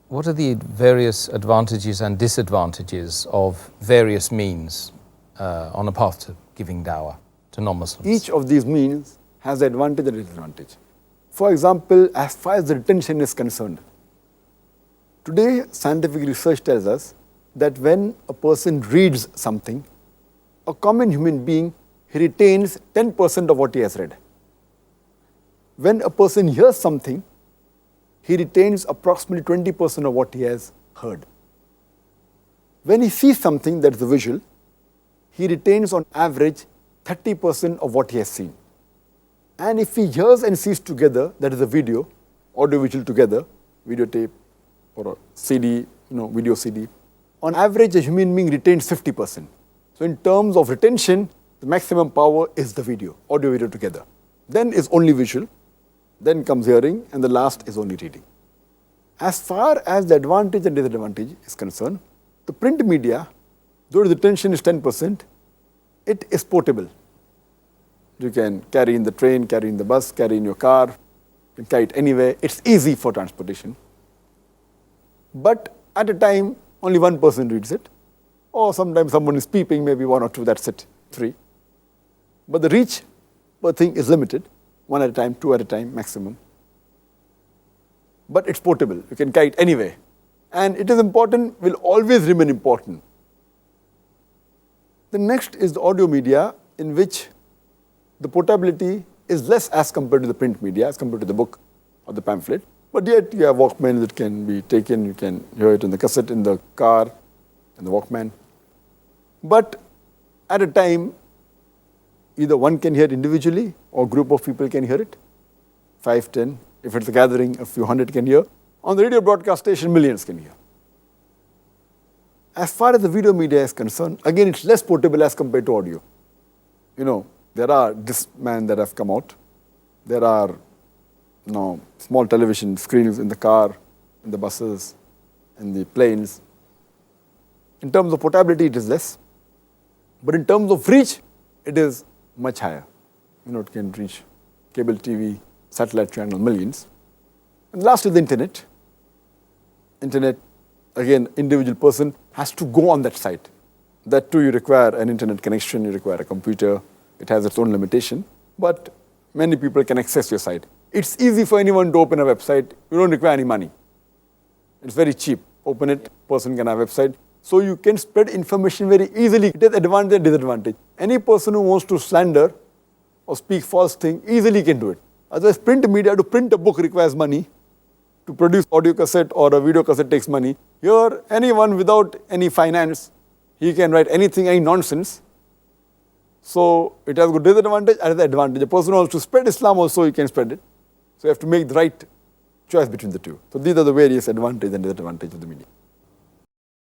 What are the various advantages and disadvantages of various means on a path to giving dawah to non-Muslims? Each of these means has an advantage and disadvantage. For example, as far as the retention is concerned, today scientific research tells us that when a person reads something, a common human being, he retains 10% of what he has read. When a person hears something, he retains approximately 20% of what he has heard. When he sees something that is a visual, he retains on average 30% of what he has seen. And if he hears and sees together, that is a video, audio-visual together, videotape or a CD, video CD, on average a human being retains 50%. So in terms of retention, the maximum power is the video, audio-video together. Then is only visual, then comes hearing, and the last is only reading. As far as the advantage and disadvantage is concerned, the print media, though the retention is 10%, it is portable. You can carry in the train, carry in the bus, carry in your car, you can carry it anywhere. It's easy for transportation. But at a time, only one person reads it. Or sometimes someone is peeping, maybe one or two, that's it, 3. But the reach per thing is limited, 1 at a time, 2 at a time maximum. But it's portable, you can carry it anywhere. And it is important, will always remain important. The next is the audio media, in which the portability is less as compared to the print media, as compared to the book or the pamphlet. But yet you have Walkman that can be taken, you can hear it in the cassette, in the car, in the Walkman. But at a time, either one can hear it individually or a group of people can hear it, 5, 10. If it's a gathering, a few hundred can hear. On the radio broadcast station, millions can hear. As far as the video media is concerned, again, it's less portable as compared to audio. There are Discman that have come out. There are small television screens in the car, in the buses, in the planes. In terms of portability, it is less. But in terms of reach, it is much higher. It can reach cable TV, satellite channel, millions. And last is the internet. Internet, again, individual person has to go on that site. That too, you require an internet connection, you require a computer. It has its own limitation, but many people can access your site. It's easy for anyone to open a website. You don't require any money. It's very cheap. Open it, person can have a website. So you can spread information very easily. It has advantage and disadvantage. Any person who wants to slander or speak false thing easily can do it. Otherwise, print media, to print a book requires money. To produce audio cassette or a video cassette takes money. Here, anyone without any finance, he can write anything, any nonsense. So it has a good disadvantage and the advantage. A person who wants to spread Islam also, he can spread it. So you have to make the right choice between the two. So these are the various advantages and disadvantages of the media.